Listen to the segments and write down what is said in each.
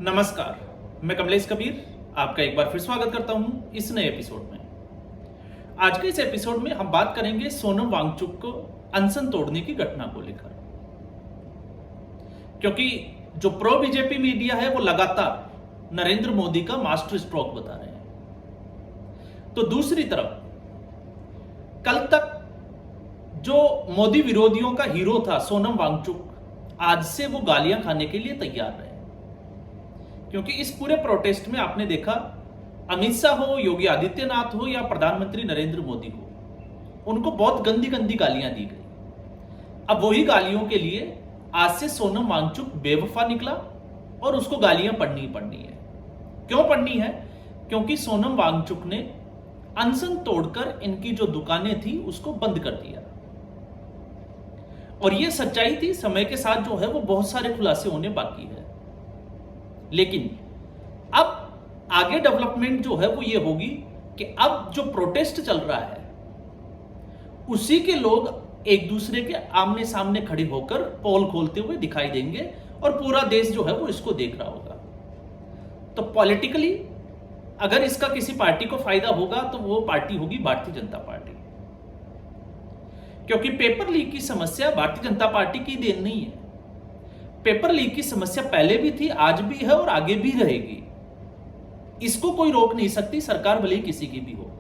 नमस्कार, मैं कमलेश कबीर आपका एक बार फिर स्वागत करता हूं इस नए एपिसोड में। आज के इस एपिसोड में हम बात करेंगे सोनम वांगचुक को अनशन तोड़ने की घटना को लेकर, क्योंकि जो प्रो बीजेपी मीडिया है वो लगातार नरेंद्र मोदी का मास्टर स्ट्रोक बता रहे हैं। तो दूसरी तरफ कल तक जो मोदी विरोधियों का हीरो था सोनम वांगचुक, आज से वो गालियां खाने के लिए तैयार रहे, क्योंकि इस पूरे प्रोटेस्ट में आपने देखा अमित शाह हो, योगी आदित्यनाथ हो या प्रधानमंत्री नरेंद्र मोदी हो, उनको बहुत गंदी गंदी गालियां दी गई। अब वही गालियों के लिए आज से सोनम वांगचुक बेवफा निकला और उसको गालियां पढ़नी ही पढ़नी है। क्यों पढ़नी है? क्योंकि सोनम वांगचुक ने अनशन तोड़कर इनकी जो दुकानें थी उसको बंद कर दिया, और ये सच्चाई थी। समय के साथ जो है वो बहुत सारे खुलासे होने बाकी है, लेकिन अब आगे डेवलपमेंट जो है वो ये होगी कि अब जो प्रोटेस्ट चल रहा है उसी के लोग एक दूसरे के आमने सामने खड़े होकर पोल खोलते हुए दिखाई देंगे और पूरा देश जो है वो इसको देख रहा होगा। तो पॉलिटिकली अगर इसका किसी पार्टी को फायदा होगा तो वो पार्टी होगी भारतीय जनता पार्टी, क्योंकि पेपर लीक की समस्या भारतीय जनता पार्टी की देन नहीं है। पेपर लीक की समस्या पहले भी थी, आज भी है और आगे भी रहेगी। इसको कोई रोक नहीं सकती, सरकार भले ही किसी की भी हो।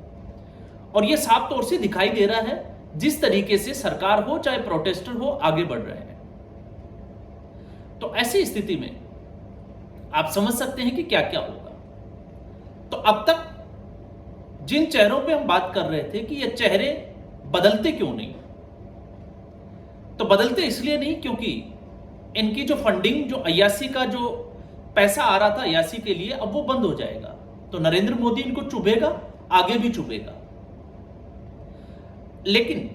और यह साफ तौर से दिखाई दे रहा है जिस तरीके से सरकार हो चाहे प्रोटेस्टर हो आगे बढ़ रहे हैं। तो ऐसी स्थिति में आप समझ सकते हैं कि क्या क्या होगा। तो अब तक जिन चेहरों पे हम बात कर रहे थे कि ये चेहरे बदलते क्यों नहीं, तो बदलते इसलिए नहीं क्योंकि इनकी जो फंडिंग, जो अय्यासी का जो पैसा आ रहा था अय्यासी के लिए, अब वो बंद हो जाएगा। तो नरेंद्र मोदी इनको चुभेगा, आगे भी चुभेगा। लेकिन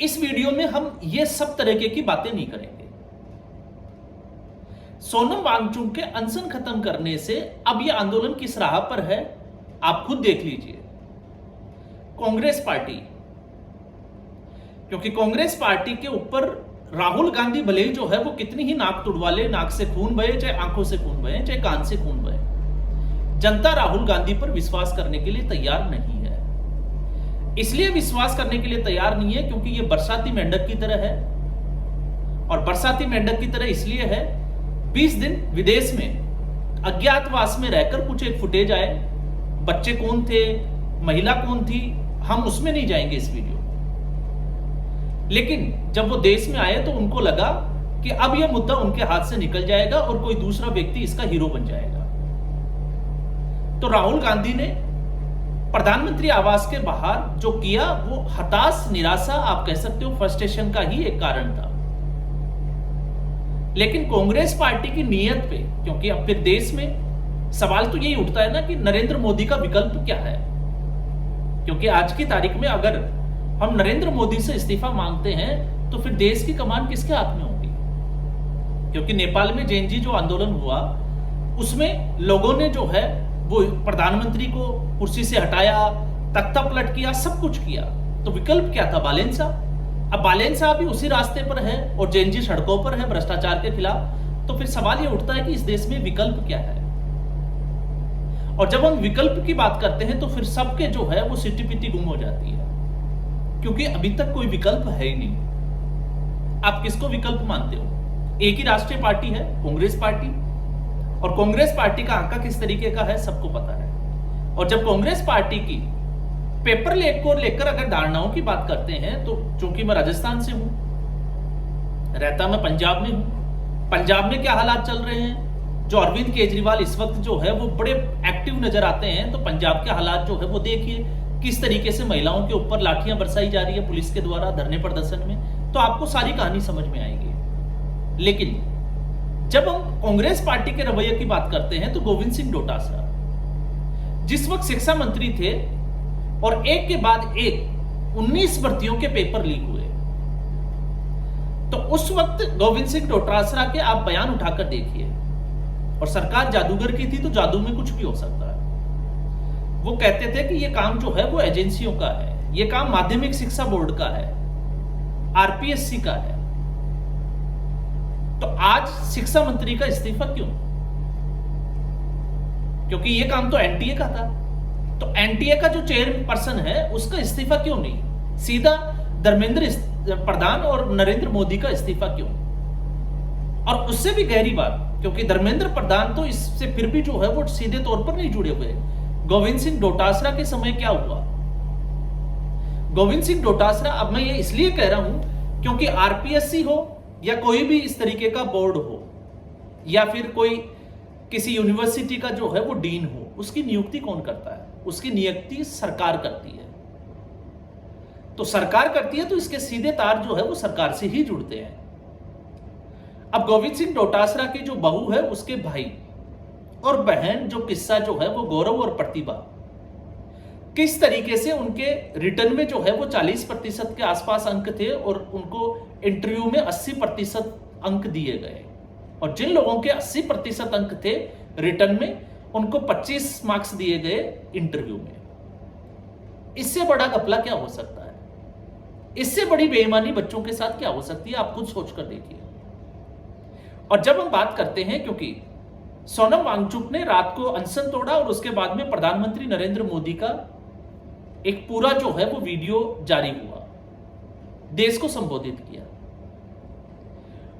इस वीडियो में हम ये सब तरीके की बातें नहीं करेंगे। सोनम वांगचुक के अनशन खत्म करने से अब यह आंदोलन किस राह पर है आप खुद देख लीजिए। कांग्रेस पार्टी, क्योंकि कांग्रेस पार्टी के ऊपर राहुल गांधी भले ही जो है वो कितनी ही नाक तुड़वा ले, नाक से खून बहे, चाहे आंखों से खून बहे, चाहे कान से खून बहे, जनता राहुल गांधी पर विश्वास करने के लिए तैयार नहीं है। इसलिए विश्वास करने के लिए तैयार नहीं है क्योंकि ये बरसाती मेंढक की तरह है। और बरसाती मेंढक की तरह इसलिए है, 20 दिन विदेश में अज्ञातवास में रहकर कुछ एक फुटेज आए, बच्चे कौन थे, महिला कौन थी, हम उसमें नहीं जाएंगे इस वीडियो। लेकिन जब वो देश में आए तो उनको लगा कि अब यह मुद्दा उनके हाथ से निकल जाएगा और कोई दूसरा व्यक्ति इसका हीरो बन जाएगा। तो राहुल गांधी ने प्रधानमंत्री आवास के बाहर जो किया वो हताश, निराशा, आप कह सकते हो फ्रस्ट्रेशन का ही एक कारण था। लेकिन कांग्रेस पार्टी की नीयत पे, क्योंकि अब फिर देश में सवाल तो यही उठता है ना कि नरेंद्र मोदी का विकल्प क्या है। क्योंकि आज की तारीख में अगर हम नरेंद्र मोदी से इस्तीफा मांगते हैं तो फिर देश की कमान किसके हाथ में होगी? क्योंकि नेपाल में जेएनजी जो आंदोलन हुआ उसमें लोगों ने जो है वो प्रधानमंत्री को कुर्सी से हटाया, तख्ता पलट किया, सब कुछ किया। तो विकल्प क्या था? बालेन साहब। अब बालेन साहब भी उसी रास्ते पर है और जेएनजी सड़कों पर है भ्रष्टाचार के खिलाफ। तो फिर सवाल ये उठता है कि इस देश में विकल्प क्या है? और जब हम विकल्प की बात करते हैं तो फिर सबके जो है वो सिटी पिटी गुम हो जाती है, क्योंकि अभी तक कोई विकल्प है ही नहीं। आप किसको विकल्प मानते हो? एक ही राष्ट्रीय पार्टी है, कांग्रेस पार्टी, और कांग्रेस पार्टी का आंका किस तरीके का है सबको पता है। और जब कांग्रेस पार्टी की पेपर लीक को लेकर अगर धारणाओं की बात करते हैं तो चूंकि मैं राजस्थान से हूं, रहता मैं पंजाब में हूं। पंजाब में क्या हालात चल रहे हैं, जो अरविंद केजरीवाल इस वक्त जो है वो बड़े एक्टिव नजर आते हैं, तो पंजाब के हालात जो है वो देखिए किस तरीके से महिलाओं के ऊपर लाठियां बरसाई जा रही है पुलिस के द्वारा धरने प्रदर्शन में, तो आपको सारी कहानी समझ में आएगी। लेकिन जब हम कांग्रेस पार्टी के रवैये की बात करते हैं तो गोविंद सिंह डोटासरा जिस वक्त शिक्षा मंत्री थे और एक के बाद एक 19 भर्तियों के पेपर लीक हुए, तो उस वक्त गोविंद सिंह डोटासरा के आप बयान उठाकर देखिए। और सरकार जादूगर की थी तो जादू में कुछ भी हो सकता है। वो कहते थे कि ये काम जो है वो एजेंसियों का है, ये काम माध्यमिक शिक्षा बोर्ड का है, आरपीएससी का है। तो आज शिक्षा मंत्री का इस्तीफा क्यों? क्योंकि ये काम तो एनटीए का था। तो एनटीए का जो चेयरपर्सन है उसका इस्तीफा क्यों नहीं, सीधा धर्मेंद्र प्रधान और नरेंद्र मोदी का इस्तीफा क्यों? और उससे भी गहरी बात, क्योंकि धर्मेंद्र प्रधान तो इससे फिर भी जो है वो सीधे तौर पर नहीं जुड़े हुए। गोविंद सिंह डोटासरा के समय क्या हुआ? गोविंद सिंह डोटासरा, अब मैं ये इसलिए कह रहा हूं क्योंकि आरपीएससी हो या कोई भी इस तरीके का बोर्ड हो या फिर कोई किसी यूनिवर्सिटी का जो है वो डीन हो, उसकी नियुक्ति कौन करता है? उसकी नियुक्ति सरकार करती है। तो सरकार करती है तो इसके सीधे तार जो है वो सरकार से ही जुड़ते हैं। अब गोविंद सिंह डोटासरा की जो बहू है उसके भाई और बहन, जो किस्सा जो है वो गौरव और प्रतिभा, किस तरीके से उनके रिटर्न में जो है वो 40% के आसपास अंक थे और उनको इंटरव्यू में 80% अंक दिए गए, और जिन लोगों के 80% अंक थे रिटर्न में, उनको 25 मार्क्स दिए गए इंटरव्यू में। इससे बड़ा घपला क्या हो सकता है? इससे बड़ी बेईमानी बच्चों के साथ क्या हो सकती है? आप खुद सोचकर देखिए। और जब हम बात करते हैं, क्योंकि सोनम वांगचुक ने रात को अनशन तोड़ा और उसके बाद में प्रधानमंत्री नरेंद्र मोदी का एक पूरा जो है वो वीडियो जारी हुआ, देश को संबोधित किया,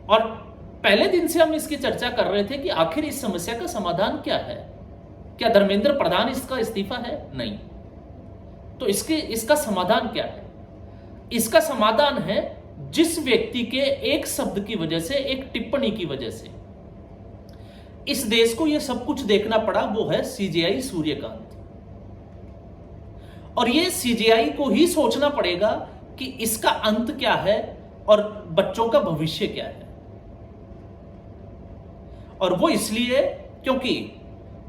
और पहले दिन से हम इसकी चर्चा कर रहे थे कि आखिर इस समस्या का समाधान क्या है। क्या धर्मेंद्र प्रधान इसका इस्तीफा है? नहीं। तो इसका समाधान क्या है? इसका समाधान है, जिस व्यक्ति के एक शब्द की वजह से, एक टिप्पणी की वजह से इस देश को यह सब कुछ देखना पड़ा, वो है सीजेआई सूर्यकांत। और ये सीजेआई को ही सोचना पड़ेगा कि इसका अंत क्या है और बच्चों का भविष्य क्या है। और वो इसलिए क्योंकि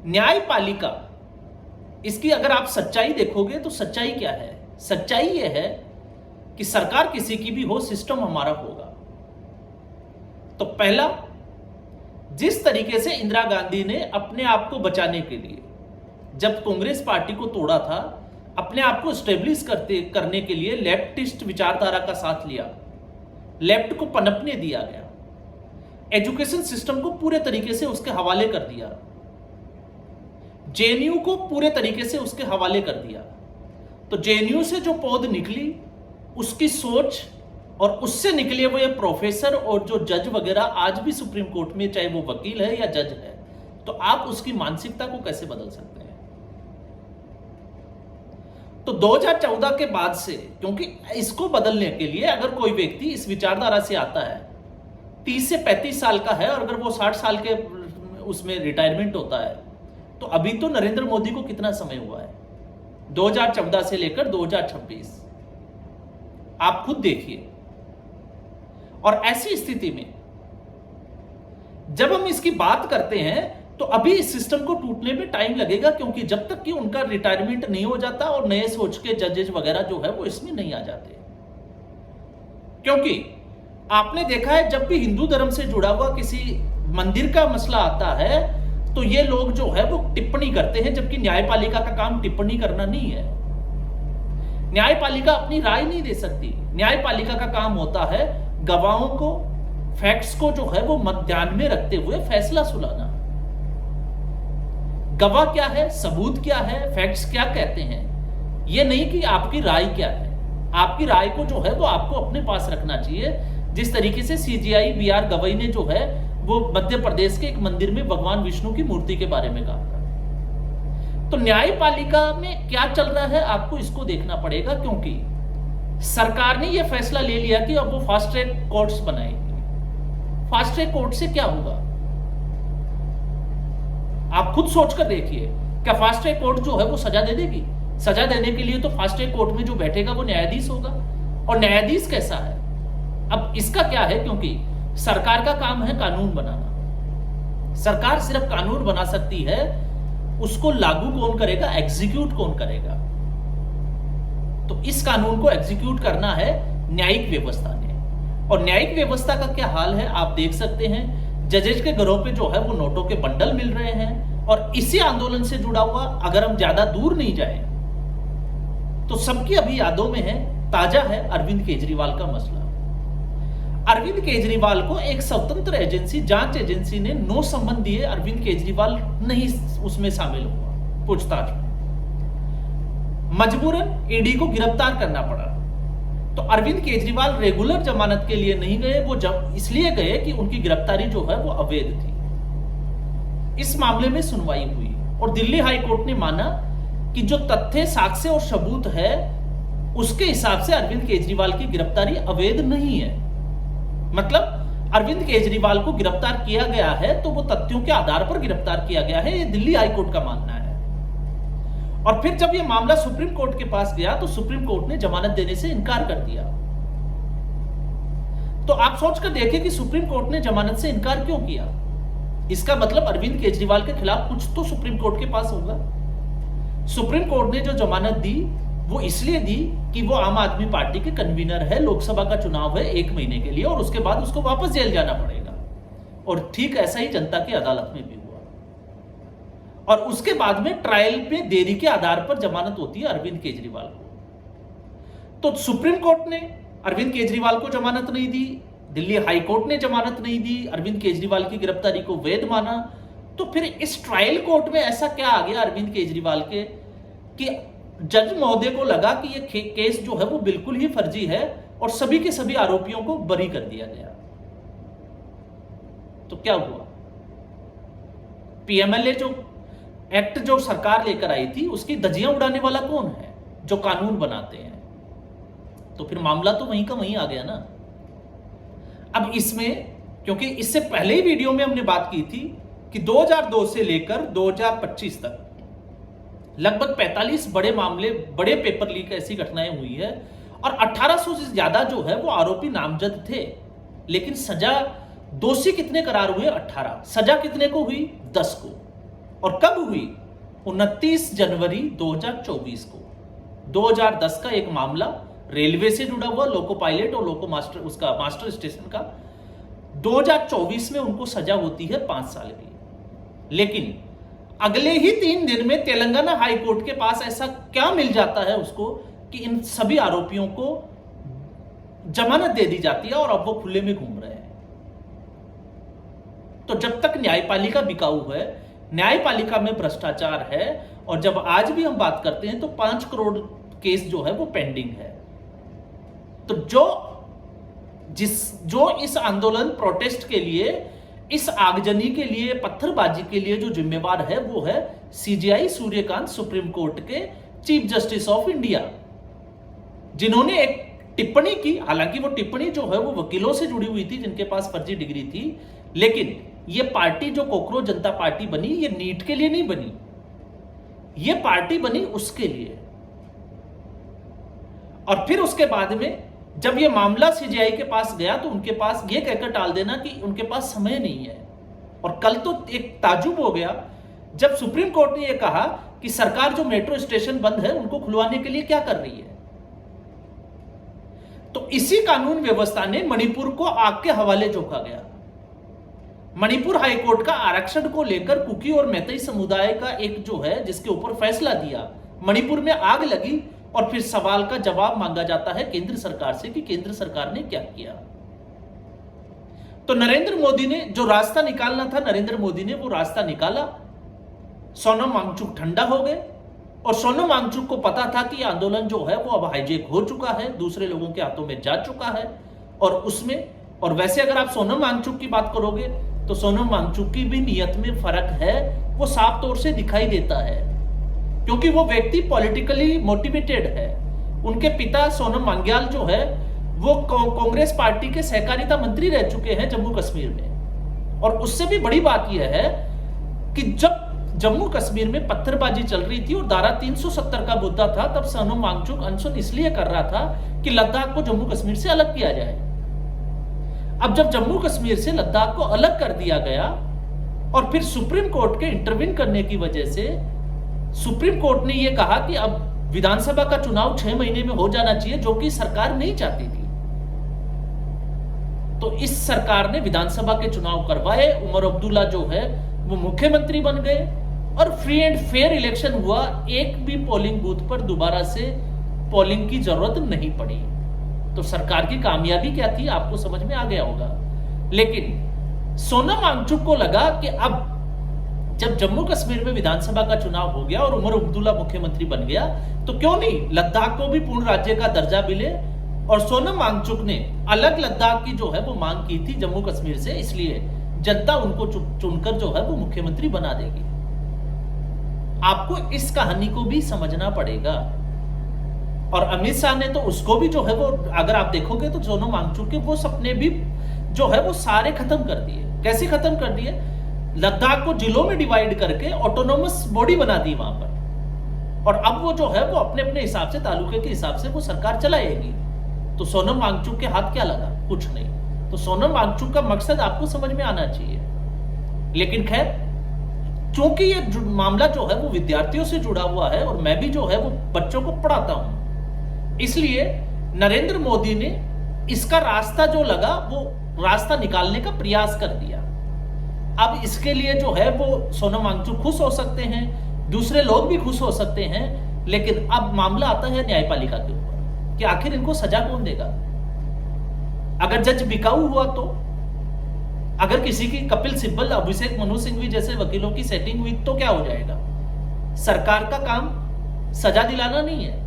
न्यायपालिका, इसकी अगर आप सच्चाई देखोगे तो सच्चाई क्या है? सच्चाई यह है कि सरकार किसी की भी हो, सिस्टम हमारा होगा। तो पहला, जिस तरीके से इंदिरा गांधी ने अपने आप को बचाने के लिए जब कांग्रेस पार्टी को तोड़ा था, अपने आप को स्टेब्लिश करने के लिए लेफ्टिस्ट विचारधारा का साथ लिया, लेफ्ट को पनपने दिया गया, एजुकेशन सिस्टम को पूरे तरीके से उसके हवाले कर दिया, जेएनयू को पूरे तरीके से उसके हवाले कर दिया। तो जेएनयू से जो पौध निकली, उसकी सोच और उससे निकले हुए प्रोफेसर और जो जज वगैरह आज भी सुप्रीम कोर्ट में, चाहे वो वकील है या जज है, तो आप उसकी मानसिकता को कैसे बदल सकते हैं? तो 2014 के बाद से, क्योंकि इसको बदलने के लिए अगर कोई व्यक्ति इस विचारधारा से आता है, 30 से 35 साल का है, और अगर वो 60 साल के उसमें रिटायरमेंट होता है, तो अभी तो नरेंद्र मोदी को कितना समय हुआ है? 2014 से लेकर 2026, आप खुद देखिए। और ऐसी स्थिति में जब हम इसकी बात करते हैं तो अभी इस सिस्टम को टूटने में टाइम लगेगा, क्योंकि जब तक कि उनका रिटायरमेंट नहीं हो जाता और नए सोच के जजेस वगैरह जो है वो इसमें नहीं आ जाते। क्योंकि आपने देखा है, जब भी हिंदू धर्म से जुड़ा हुआ किसी मंदिर का मसला आता है तो ये लोग जो है वो टिप्पणी करते हैं, जबकि न्यायपालिका का काम टिप्पणी करना नहीं है। न्यायपालिका अपनी राय नहीं दे सकती। न्यायपालिका का काम होता है गवाहों को, फैक्ट्स को जो है वो ध्यान में रखते हुए फैसला सुनाना। गवाह क्या है, सबूत क्या है, फैक्ट्स क्या कहते हैं, ये नहीं कि आपकी राय क्या है। आपकी राय को जो है वो आपको अपने पास रखना चाहिए। जिस तरीके से सीजीआई बीआर गवई ने जो है वो मध्य प्रदेश के एक मंदिर में भगवान विष्णु की मूर्ति के बारे में कहा था। तो न्यायपालिका में क्या चल रहा है, आपको इसको देखना पड़ेगा, क्योंकि सरकार ने यह फैसला ले लिया कि अब वो फास्ट ट्रैक कोर्ट्स बनाएंगे। फास्ट ट्रैक कोर्ट से क्या होगा? आप खुद सोचकर देखिए, क्या फास्ट ट्रैक कोर्ट जो है वो सजा दे देगी? सजा देने के लिए तो फास्ट ट्रैक कोर्ट में जो बैठेगा वो न्यायाधीश होगा, और न्यायाधीश कैसा है? अब इसका क्या है, क्योंकि सरकार का काम है कानून बनाना। सरकार सिर्फ कानून बना सकती है, उसको लागू कौन करेगा, एग्जीक्यूट कौन करेगा? तो इस कानून को एग्जीक्यूट करना है न्यायिक व्यवस्था ने। और न्यायिक व्यवस्था का क्या हाल है आप देख सकते हैं। जजेज के घरों पे जो है वो नोटों के बंडल मिल रहे हैं, और इसी आंदोलन से जुड़ा हुआ, अगर हम ज्यादा दूर नहीं जाए तो सबकी अभी यादों में है, ताजा है अरविंद केजरीवाल का मसला। अरविंद केजरीवाल को एक स्वतंत्र एजेंसी, जांच एजेंसी ने नो संबंध दिए, अरविंद केजरीवाल नहीं उसमें शामिल हुआ पूछताछ में, मजबूरन ईडी को गिरफ्तार करना पड़ा। तो अरविंद केजरीवाल रेगुलर जमानत के लिए नहीं गए, वो जब इसलिए गए कि उनकी गिरफ्तारी जो है वो अवैध थी। इस मामले में सुनवाई हुई और दिल्ली हाई कोर्ट ने माना कि जो तथ्य, साक्ष्य और सबूत है उसके हिसाब से अरविंद केजरीवाल की गिरफ्तारी अवैध नहीं है। मतलब अरविंद केजरीवाल को गिरफ्तार किया गया है तो वो तथ्यों के आधार पर गिरफ्तार किया गया है, ये दिल्ली हाई कोर्ट का मानना है। और फिर जब ये मामला सुप्रीम कोर्ट के पास गया तो सुप्रीम कोर्ट ने जमानत देने से इनकार कर दिया। तो आप सोचकर देखिए कि सुप्रीम कोर्ट ने जमानत से इनकार क्यों किया। इसका मतलब अरविंद केजरीवाल के खिलाफ कुछ तो सुप्रीम कोर्ट के पास होगा। सुप्रीम कोर्ट ने जो जमानत दी वो इसलिए दी कि वो आम आदमी पार्टी के कन्वीनर है, लोकसभा का चुनाव है 1 महीने के लिए और उसके बाद उसको वापस जेल जाना पड़ेगा। और ठीक ऐसा ही जनता की अदालत में भी हुआ। और उसके बाद में ट्रायल में देरी के आधार पर जमानत होती है अरविंद केजरीवाल को। तो सुप्रीम कोर्ट ने अरविंद केजरीवाल को जमानत नहीं दी, दिल्ली हाई कोर्ट ने जमानत नहीं दी, अरविंद केजरीवाल की गिरफ्तारी को वैध माना। तो फिर इस ट्रायल कोर्ट में ऐसा क्या आ गया अरविंद केजरीवाल के कि जज महोदय को लगा कि ये केस जो है वो बिल्कुल ही फर्जी है और सभी के सभी आरोपियों को बरी कर दिया गया। तो क्या हुआ, पीएमएलए जो एक्ट जो सरकार लेकर आई थी उसकी धज्जियां उड़ाने वाला कौन है, जो कानून बनाते हैं। तो फिर मामला तो वहीं का वहीं आ गया ना। अब इसमें, क्योंकि इससे पहले ही वीडियो में हमने बात की थी कि 2002 से लेकर 2025 तक लगभग 45 बड़े मामले, बड़े पेपर लीक ऐसी घटनाएं हुई है और 1800 से ज्यादा जो है वो आरोपी नामजद थे, लेकिन सजा, दोषी कितने करार हुए 18, सजा कितने को हुई 10 को। और कब हुई 29 जनवरी 2024 को। 2010 का एक मामला रेलवे से जुड़ा हुआ, लोको पायलट और लोको मास्टर, उसका मास्टर स्टेशन का, 2024 में उनको सजा होती है 5 साल की। लेकिन अगले ही 3 दिन में तेलंगाना हाई कोर्ट के पास ऐसा क्या मिल जाता है उसको कि इन सभी आरोपियों को जमानत दे दी जाती है और अब वो खुले में घूम रहे हैं। तो जब तक न्यायपालिका बिकाऊ है, न्यायपालिका में भ्रष्टाचार है, और जब आज भी हम बात करते हैं तो 5 करोड़ केस जो है वो पेंडिंग है। तो जो इस आंदोलन, प्रोटेस्ट के लिए, इस आगजनी के लिए, पत्थरबाजी के लिए जो जिम्मेवार है वो है सीजेआई सूर्यकांत, सुप्रीम कोर्ट के चीफ जस्टिस ऑफ इंडिया, जिन्होंने एक टिप्पणी की। हालांकि वो टिप्पणी जो है वो वकीलों से जुड़ी हुई थी जिनके पास फर्जी डिग्री थी, लेकिन ये पार्टी जो कोकरोच जनता पार्टी बनी, ये नीट के लिए नहीं बनी, ये पार्टी बनी उसके लिए। और फिर उसके बाद में जब ये मामला सीजीआई के पास गया तो उनके पास ये कहकर टाल देना कि उनके पास समय नहीं है। और कल तो एक ताजुब हो गया जब सुप्रीम कोर्ट ने यह कहा कि सरकार जो मेट्रो स्टेशन बंद है उनको खुलवाने के लिए क्या कर रही है। तो इसी कानून व्यवस्था ने मणिपुर को आग के हवाले झोंका गया। मणिपुर हाईकोर्ट का आरक्षण को लेकर कुकी और मैतेई समुदाय का एक जो है जिसके ऊपर फैसला दिया, मणिपुर में आग लगी और फिर सवाल का जवाब मांगा जाता है केंद्र सरकार से कि केंद्र सरकार ने क्या किया। तो नरेंद्र मोदी ने जो रास्ता निकालना था, नरेंद्र मोदी ने वो रास्ता निकाला। सोनम वांगचुक ठंडा हो गए और सोनम वांगचुक को पता था कि आंदोलन जो है वो अब हाईजेक हो चुका है, दूसरे लोगों के हाथों में जा चुका है। और वैसे अगर आप सोनम वांगचुक की बात करोगे तो सोनम वांगचुक की भी नीयत में फर्क है, वो साफ तौर से दिखाई देता है, क्योंकि वो व्यक्ति पॉलिटिकली मोटिवेटेड है। उनके पिता सोनम वांग्याल जो है वो कांग्रेस पार्टी के सहकारिता मंत्री रह चुके हैं जम्मू कश्मीर में। और उससे भी बड़ी बात यह है कि जब जम्मू कश्मीर में पत्थरबाजी चल रही थी और धारा 370 का मुद्दा था, तब सोनम वांगचुक अनशन इसलिए कर रहा था कि लद्दाख को जम्मू कश्मीर से अलग किया जाए। अब जब जम्मू कश्मीर से लद्दाख को अलग कर दिया गया और फिर सुप्रीम कोर्ट के इंटरवीन करने की वजह से सुप्रीम कोर्ट ने यह कहा कि अब विधानसभा का चुनाव 6 महीने में हो जाना चाहिए, जो कि सरकार नहीं चाहती थी। तो इस सरकार ने विधानसभा के चुनाव करवाए, उमर अब्दुल्ला जो है वो मुख्यमंत्री बन गए और फ्री एंड फेयर इलेक्शन हुआ। एक भी पोलिंग बूथ पर दोबारा से पोलिंग की जरूरत नहीं पड़ी। तो सरकार की कामयाबी क्या थी आपको समझ में आ गया होगा। लेकिन सोनम वांगचुक को लगा कि अब जब जम्मू कश्मीर में विधानसभा का चुनाव हो गया और उमर अब्दुल्ला मुख्यमंत्री बन गया, तो क्यों नहीं लद्दाख को भी पूर्ण राज्य का दर्जा मिले। और सोनम वांगचुक ने अलग लद्दाख की जो है वो मांग की थी जम्मू कश्मीर से, इसलिए जनता उनको चुनकर जो है वो मुख्यमंत्री बना देगी। आपको इस कहानी को भी समझना पड़ेगा। और अमित शाह ने तो उसको भी जो है वो, अगर आप देखोगे तो सोनम वांगचुक के वो सपने भी जो है वो सारे खत्म कर दिए। कैसे खत्म कर दिए? लद्दाख को जिलों में डिवाइड करके ऑटोनोमस बॉडी बना दी वहां पर, और अब वो जो है वो अपने अपने हिसाब से, तालुके के हिसाब से वो सरकार चलाएगी। तो सोनम वांगचुक के हाथ क्या लगा? कुछ नहीं। तो सोनम वांगचुक का मकसद आपको समझ में आना चाहिए। लेकिन खैर, क्योंकि ये मामला जो है वो विद्यार्थियों से जुड़ा हुआ है और मैं भी जो है वो बच्चों को पढ़ाता हूं, इसलिए नरेंद्र मोदी ने इसका रास्ता जो लगा वो रास्ता निकालने का प्रयास कर दिया। अब इसके लिए जो है वो सोनम वांगचुक खुश हो सकते हैं, दूसरे लोग भी खुश हो सकते हैं, लेकिन अब मामला आता है न्यायपालिका के ऊपर कि आखिर इनको सजा कौन देगा। अगर जज बिकाऊ हुआ तो, अगर किसी की कपिल सिब्बल, अभिषेक मनु सिंघवी जैसे वकीलों की सेटिंग हुई तो क्या हो जाएगा? सरकार का काम सजा दिलाना नहीं है।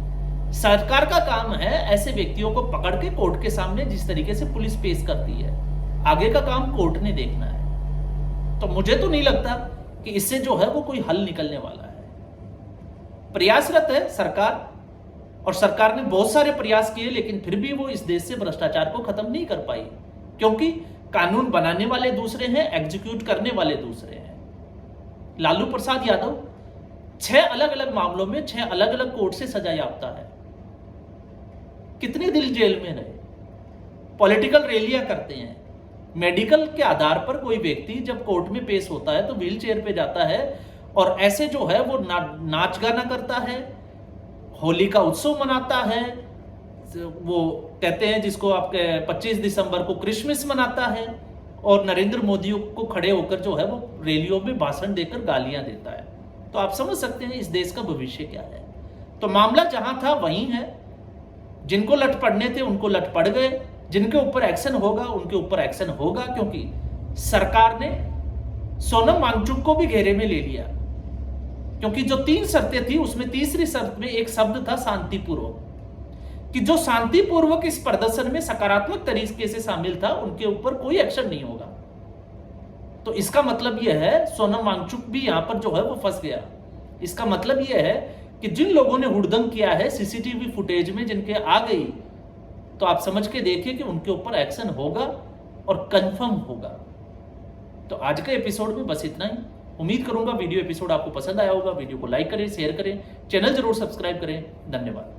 सरकार का काम है ऐसे व्यक्तियों को पकड़ के कोर्ट के सामने जिस तरीके से पुलिस पेश करती है, आगे का काम कोर्ट ने देखना है। तो मुझे तो नहीं लगता कि इससे जो है वो कोई हल निकलने वाला है। प्रयासरत है सरकार, और सरकार ने बहुत सारे प्रयास किए, लेकिन फिर भी वो इस देश से भ्रष्टाचार को खत्म नहीं कर पाई, क्योंकि कानून बनाने वाले दूसरे हैं, एग्जीक्यूट करने वाले दूसरे हैं। लालू प्रसाद यादव 6 अलग अलग मामलों में 6 अलग अलग कोर्ट से सजा याफ्ता है। कितने दिन जेल में रहे, पॉलिटिकल रैलियां करते हैं, मेडिकल के आधार पर कोई व्यक्ति जब कोर्ट में पेश होता है तो व्हील चेयर पे जाता है और ऐसे जो है वो नाच गाना करता है, होली का उत्सव मनाता है, वो कहते हैं जिसको आपके 25 दिसंबर को क्रिसमस मनाता है, और नरेंद्र मोदी को खड़े होकर जो है वो रैलियों में भाषण देकर गालियां देता है। तो आप समझ सकते हैं इस देश का भविष्य क्या है। तो मामला जहां था वहीं है, जिनको लट पड़ने थे उनको लट पड़ गए, जिनके ऊपर एक्शन होगा उनके ऊपर एक्शन होगा, क्योंकि सरकार ने सोनम वांगचुक को भी घेरे में ले लिया। क्योंकि जो 3 शर्तें थी उसमें तीसरी शर्त में एक शब्द था शांतिपूर्वक, कि जो शांतिपूर्वक इस प्रदर्शन में सकारात्मक तरीके से शामिल था उनके ऊपर कोई एक्शन नहीं होगा। तो इसका मतलब यह है सोनम वांगचुक भी यहां पर जो है वो फंस गया। इसका मतलब यह है कि जिन लोगों ने हुड़दंग किया है सीसीटीवी फुटेज में जिनके आ गई, तो आप समझ के देखिए कि उनके ऊपर एक्शन होगा और कंफर्म होगा। तो आज के एपिसोड में बस इतना ही। उम्मीद करूंगा वीडियो एपिसोड आपको पसंद आया होगा। वीडियो को लाइक करें, शेयर करें, चैनल जरूर सब्सक्राइब करें। धन्यवाद।